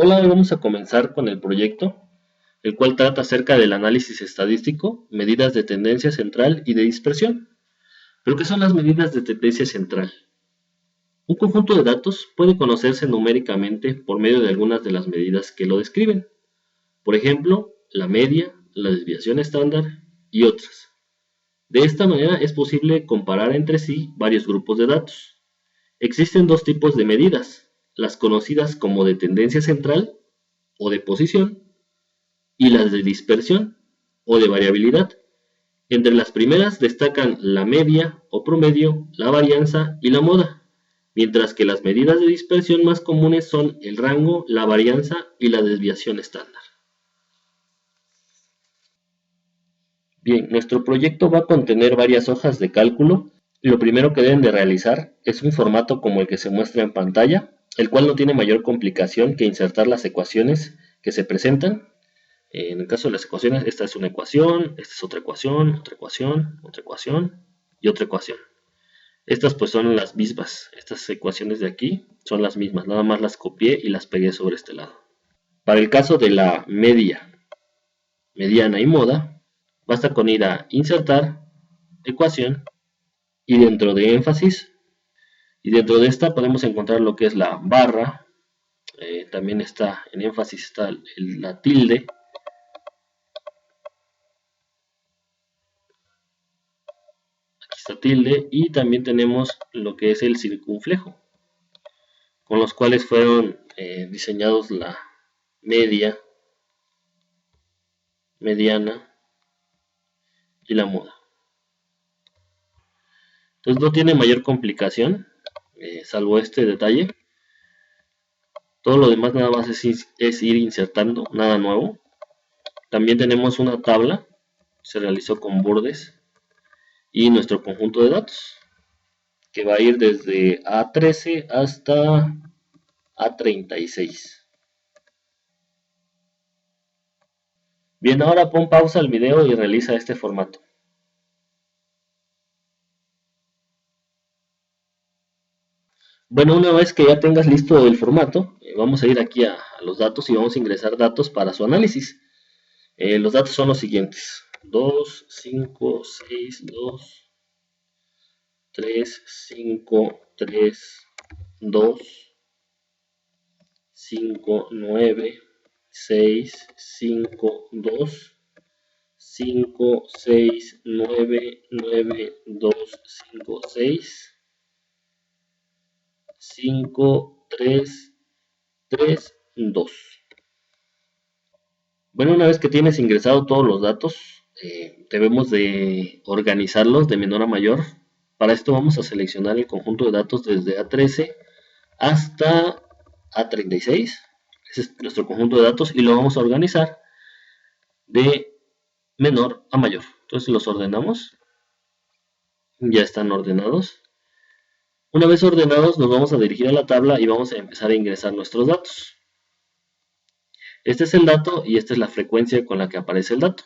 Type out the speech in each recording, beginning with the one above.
Hola, hoy vamos a comenzar con el proyecto, el cual trata acerca del análisis estadístico, medidas de tendencia central y de dispersión. ¿Pero qué son las medidas de tendencia central? Un conjunto de datos puede conocerse numéricamente por medio de algunas de las medidas que lo describen. Por ejemplo, la media, la desviación estándar y otras. De esta manera es posible comparar entre sí varios grupos de datos. Existen dos tipos de medidas, las conocidas como de tendencia central o de posición, y las de dispersión o de variabilidad. Entre las primeras destacan la media o promedio, la varianza y la moda, mientras que las medidas de dispersión más comunes son el rango, la varianza y la desviación estándar. Bien, nuestro proyecto va a contener varias hojas de cálculo. Lo primero que deben de realizar es un formato como el que se muestra en pantalla, el cual no tiene mayor complicación que insertar las ecuaciones que se presentan. En el caso de las ecuaciones, esta es una ecuación, esta es otra ecuación, otra ecuación, otra ecuación y otra ecuación. Estas pues son las mismas, estas ecuaciones de aquí son las mismas, nada más las copié y las pegué sobre este lado. Para el caso de la media, mediana y moda, basta con ir a insertar, ecuación y dentro de énfasis, y dentro de esta podemos encontrar lo que es la barra, también está en énfasis está la tilde, esta tilde, y también tenemos lo que es el circunflejo, con los cuales fueron diseñados la media, mediana y la moda. Entonces no tiene mayor complicación, salvo este detalle. Todo lo demás nada más es ir insertando, nada nuevo. También tenemos una tabla, se realizó con bordes, y nuestro conjunto de datos, que va a ir desde A13 hasta A36. Bien, ahora pon pausa al video y realiza este formato. Bueno, una vez que ya tengas listo el formato, vamos a ir aquí a los datos y vamos a ingresar datos para su análisis. Los datos son los siguientes: 2, 5, 6, 2, 3, 5, 3, 2, 5, 9, 6, 5, 2, 5, 6, 9, 9, 2, 5, 6, 5, 3, 3, 2. Bueno, una vez que tienes ingresado todos los datos, debemos de organizarlos de menor a mayor. Para esto vamos a seleccionar el conjunto de datos desde A13 hasta A36. Ese es nuestro conjunto de datos y lo vamos a organizar de menor a mayor. Entonces los ordenamos. Ya están ordenados. Una vez ordenados nos vamos a dirigir a la tabla y vamos a empezar a ingresar nuestros datos. Este es el dato y esta es la frecuencia con la que aparece el dato.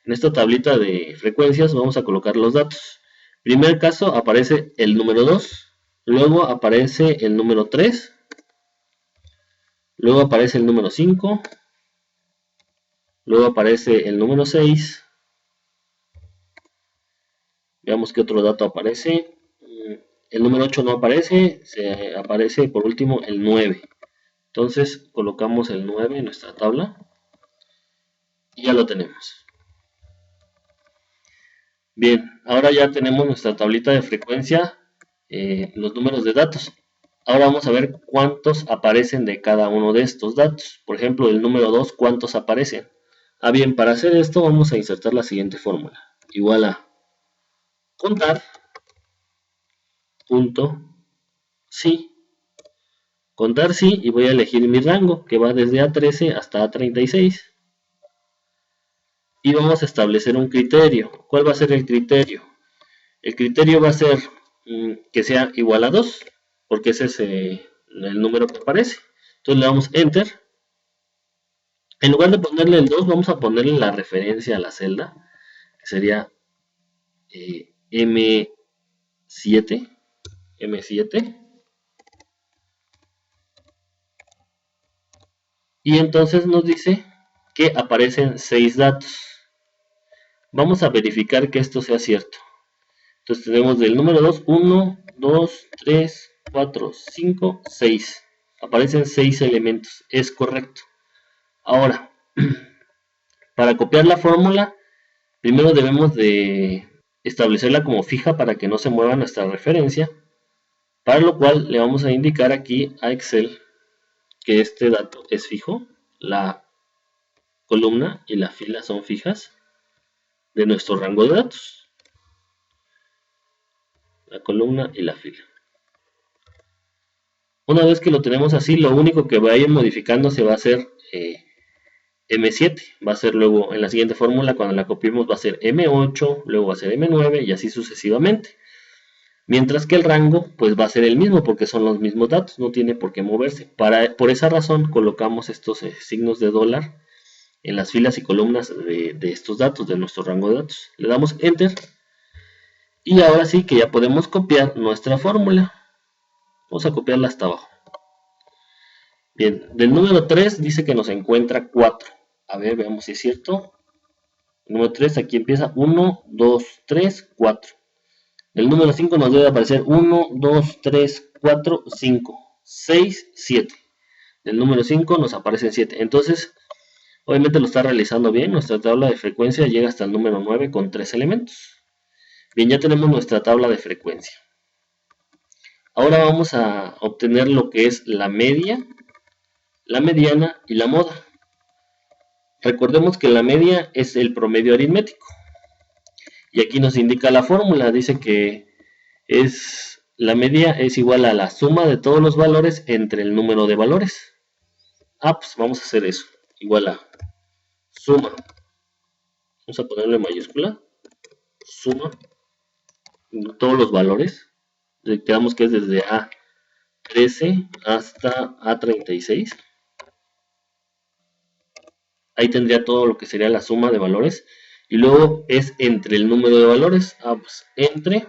En esta tablita de frecuencias vamos a colocar los datos. Primer caso aparece el número 2, luego aparece el número 3, luego aparece el número 5, luego aparece el número 6. Veamos qué otro dato aparece. El número 8 no aparece, se aparece por último el 9. Entonces colocamos el 9 en nuestra tabla y ya lo tenemos. Bien, ahora ya tenemos nuestra tablita de frecuencia, los números de datos. Ahora vamos a ver cuántos aparecen de cada uno de estos datos. Por ejemplo, el número 2, ¿cuántos aparecen? Bien, para hacer esto vamos a insertar la siguiente fórmula. Igual a contar, punto, sí. Contar sí, y voy a elegir mi rango, que va desde A13 hasta A36. Y vamos a establecer un criterio. ¿Cuál va a ser el criterio? El criterio va a ser que sea igual a 2, porque ese es el número que aparece. Entonces le damos Enter. En lugar de ponerle el 2, vamos a ponerle la referencia a la celda, que sería M7. y entonces nos dice que aparecen 6 datos. Vamos a verificar que esto sea cierto. Entonces tenemos del número 2, 1, 2, 3, 4, 5, 6. Aparecen 6 elementos, es correcto. Ahora, para copiar la fórmula, primero debemos de establecerla como fija para que no se mueva nuestra referencia, para lo cual le vamos a indicar aquí a Excel que este dato es fijo, la columna y la fila son fijas de nuestro rango de datos, la columna y la fila. Una vez que lo tenemos así, lo único que va a ir modificándose va a ser M7, va a ser luego en la siguiente fórmula, cuando la copiemos va a ser M8, luego va a ser M9 y así sucesivamente. Mientras que el rango pues va a ser el mismo porque son los mismos datos, no tiene por qué moverse. Por esa razón colocamos estos signos de dólar en las filas y columnas de estos datos, de nuestro rango de datos. Le damos Enter y ahora sí que ya podemos copiar nuestra fórmula. Vamos a copiarla hasta abajo. Bien, del número 3 dice que nos encuentra 4. A ver, veamos si es cierto. El número 3 aquí empieza 1, 2, 3, 4. El número 5 nos debe aparecer 1, 2, 3, 4, 5, 6, 7. Del número 5 nos aparecen 7. Entonces, obviamente lo está realizando bien. Nuestra tabla de frecuencia llega hasta el número 9 con 3 elementos. Bien, ya tenemos nuestra tabla de frecuencia. Ahora vamos a obtener lo que es la media, la mediana y la moda. Recordemos que la media es el promedio aritmético. Y aquí nos indica la fórmula. Dice que la media es igual a la suma de todos los valores entre el número de valores. Pues vamos a hacer eso. Igual a suma. Vamos a ponerlo en mayúscula. Suma de todos los valores. Quedamos que es desde A13 hasta A36. Ahí tendría todo lo que sería la suma de valores. Y luego es entre el número de valores. Pues entre.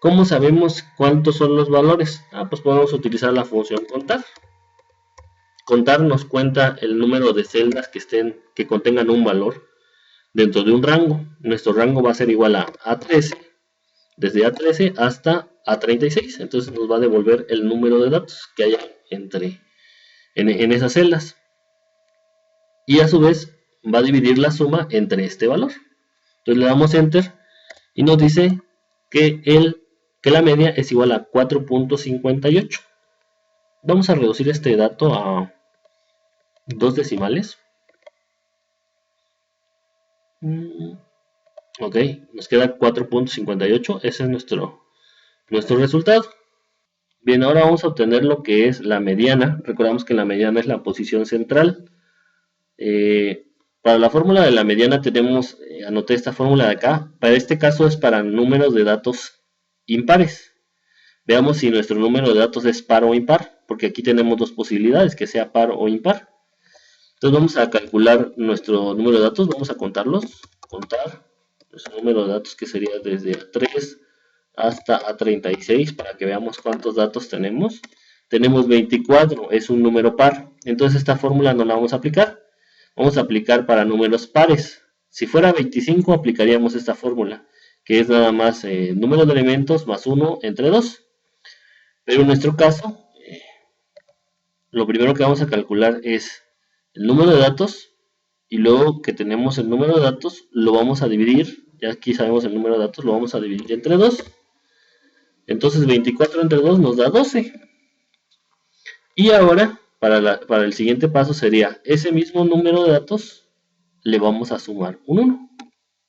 ¿Cómo sabemos cuántos son los valores? Pues podemos utilizar la función contar. Contar nos cuenta el número de celdas que contengan un valor dentro de un rango. Nuestro rango va a ser igual a A13, desde A13 hasta A36. Entonces nos va a devolver el número de datos que haya en esas celdas. Y a su vez va a dividir la suma entre este valor. Entonces le damos Enter y nos dice que la media es igual a 4.58. Vamos a reducir este dato a 2 decimales. Ok, nos queda 4.58. Ese es nuestro resultado. Bien, ahora vamos a obtener lo que es la mediana. Recordamos que la mediana es la posición central. Para la fórmula de la mediana tenemos, anoté esta fórmula de acá. Para este caso es para números de datos impares. Veamos si nuestro número de datos es par o impar, porque aquí tenemos dos posibilidades, que sea par o impar. Entonces vamos a calcular nuestro número de datos, vamos a contarlos. Contar nuestro número de datos, que sería desde A3 hasta A36, para que veamos cuántos datos tenemos. Tenemos 24, es un número par. Entonces esta fórmula no la vamos a aplicar. Vamos a aplicar para números pares. Si fuera 25, aplicaríamos esta fórmula, que es nada más número de elementos más 1 entre 2. Pero en nuestro caso, lo primero que vamos a calcular es el número de datos, y luego que tenemos el número de datos, lo vamos a dividir, ya aquí sabemos el número de datos, lo vamos a dividir entre 2. Entonces 24 entre 2 nos da 12. Y ahora, para el siguiente paso sería, ese mismo número de datos, le vamos a sumar un 1,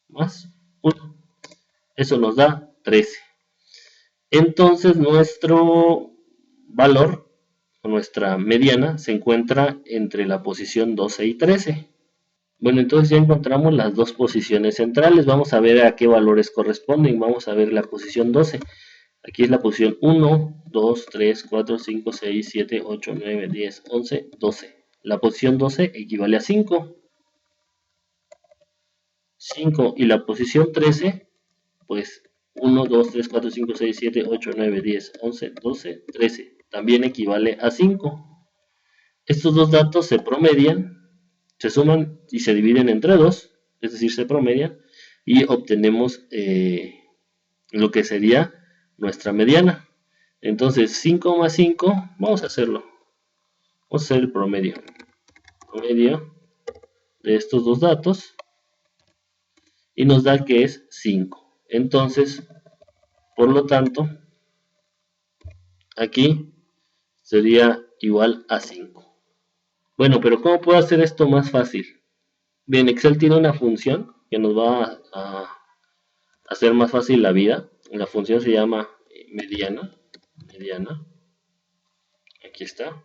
más 1. Eso nos da 13. Entonces nuestro valor, o nuestra mediana, se encuentra entre la posición 12 y 13. Bueno, entonces ya encontramos las dos posiciones centrales. Vamos a ver a qué valores corresponden. Vamos a ver la posición 12. Aquí es la posición 1, 2, 3, 4, 5, 6, 7, 8, 9, 10, 11, 12. La posición 12 equivale a 5. 5 y la posición 13, pues 1, 2, 3, 4, 5, 6, 7, 8, 9, 10, 11, 12, 13. También equivale a 5. Estos dos datos se promedian, se suman y se dividen entre 2, es decir, se promedian, y obtenemos lo que sería nuestra mediana. Entonces 5 más 5, vamos a hacerlo. Vamos a hacer el promedio de estos dos datos y nos da que es 5. Entonces, por lo tanto, aquí sería igual a 5. Bueno, pero ¿cómo puedo hacer esto más fácil? Bien, Excel tiene una función que nos va a hacer más fácil la vida. La función se llama mediana. Aquí está.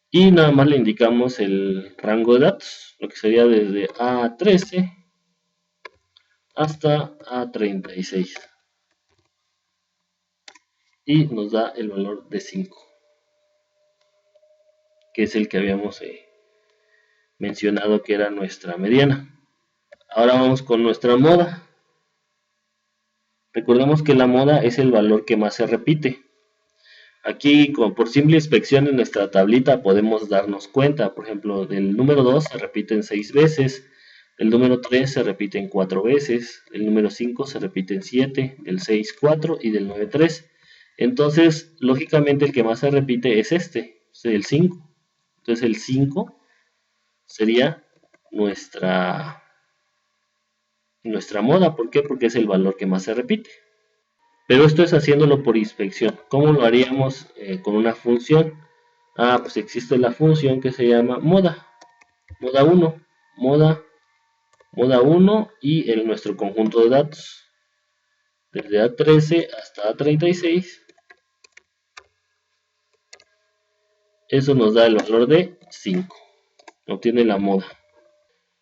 Y nada más le indicamos el rango de datos, lo que sería desde A13 hasta A36. Y nos da el valor de 5, que es el que habíamos mencionado que era nuestra mediana. Ahora vamos con nuestra moda. Recordemos que la moda es el valor que más se repite. Aquí, como por simple inspección en nuestra tablita, podemos darnos cuenta. Por ejemplo, del número 2 se repiten 6 veces, el número 3 se repiten 4 veces, el número 5 se repiten 7, del 6 4 y del 9 3. Entonces, lógicamente el que más se repite es este, el 5. Entonces el 5 sería nuestra moda. ¿Por qué? Porque es el valor que más se repite. Pero esto es haciéndolo por inspección. ¿Cómo lo haríamos con una función? Pues existe la función que se llama moda. Moda 1. Moda 1 y nuestro conjunto de datos. Desde A13 hasta A36. Eso nos da el valor de 5. Obtiene la moda.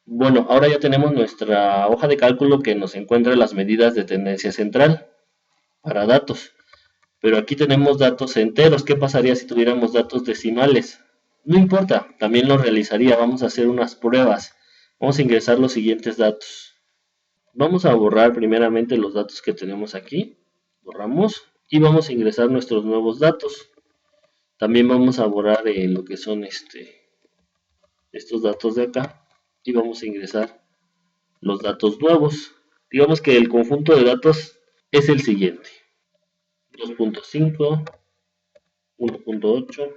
Bueno, ahora ya tenemos nuestra hoja de cálculo que nos encuentra las medidas de tendencia central para datos. Pero aquí tenemos datos enteros. ¿Qué pasaría si tuviéramos datos decimales? No importa, también lo realizaría. Vamos a hacer unas pruebas. Vamos a ingresar los siguientes datos. Vamos a borrar primeramente los datos que tenemos aquí. Borramos y vamos a ingresar nuestros nuevos datos. También vamos a borrar lo que son estos datos de acá. Y vamos a ingresar los datos nuevos. Digamos que el conjunto de datos es el siguiente: 2.5, 1.8,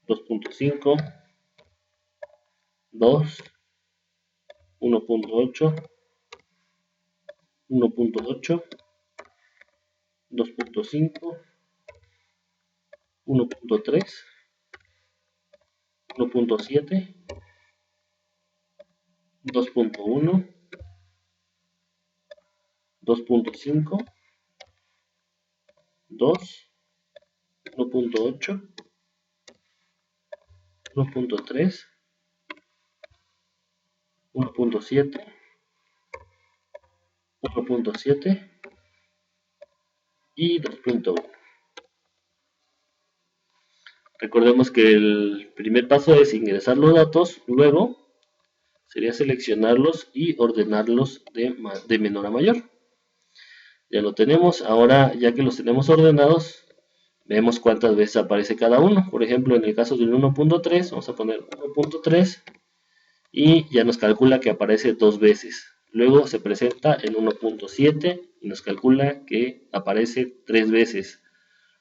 2.5, 2, 1.8, 1.8, 2.5, 1.3, 1.7, 2.1, 2.5, 2, 1.8, 1.3, 1.7, 1.7 y 2.1. Recordemos que el primer paso es ingresar los datos, luego sería seleccionarlos y ordenarlos de menor a mayor. Ya lo tenemos. Ahora, ya que los tenemos ordenados, vemos cuántas veces aparece cada uno. Por ejemplo, en el caso del 1.3, vamos a poner 1.3 y ya nos calcula que aparece 2 veces. Luego se presenta el 1.7 y nos calcula que aparece 3 veces.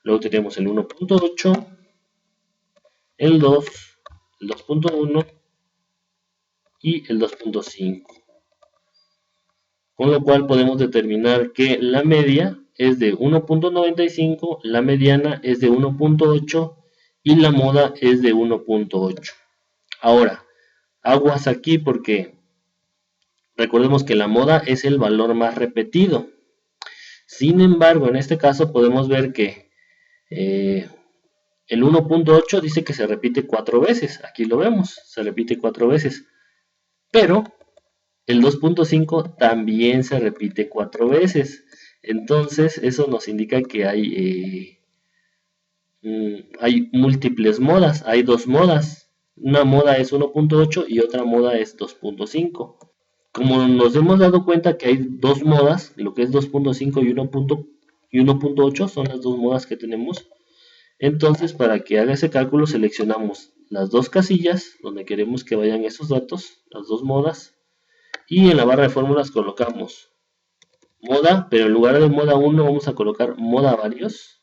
Luego tenemos el 1.8, el 2, el 2.1 y el 2.5. Con lo cual podemos determinar que la media es de 1.95, la mediana es de 1.8 y la moda es de 1.8. Ahora, aguas aquí porque recordemos que la moda es el valor más repetido. Sin embargo, en este caso podemos ver que el 1.8 dice que se repite 4 veces. Aquí lo vemos, se repite 4 veces. Pero el 2.5 también se repite 4 veces. Entonces eso nos indica que hay múltiples modas. Hay dos modas. Una moda es 1.8 y otra moda es 2.5. Como nos hemos dado cuenta que hay dos modas, lo que es 2.5 y 1.8 son las dos modas que tenemos. Entonces, para que haga ese cálculo, seleccionamos las dos casillas donde queremos que vayan esos datos, las dos modas, y en la barra de fórmulas colocamos moda, pero en lugar de moda 1 vamos a colocar moda varios,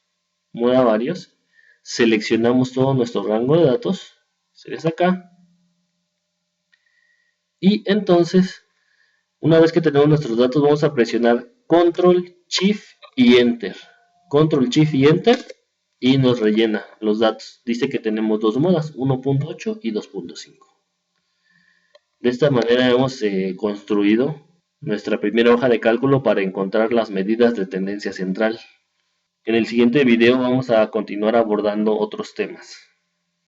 seleccionamos todo nuestro rango de datos, se les acá, y entonces, una vez que tenemos nuestros datos, vamos a presionar Control, Shift y Enter. Control, Shift y Enter y nos rellena los datos. Dice que tenemos dos modas, 1.8 y 2.5. De esta manera hemos construido nuestra primera hoja de cálculo para encontrar las medidas de tendencia central. En el siguiente video vamos a continuar abordando otros temas.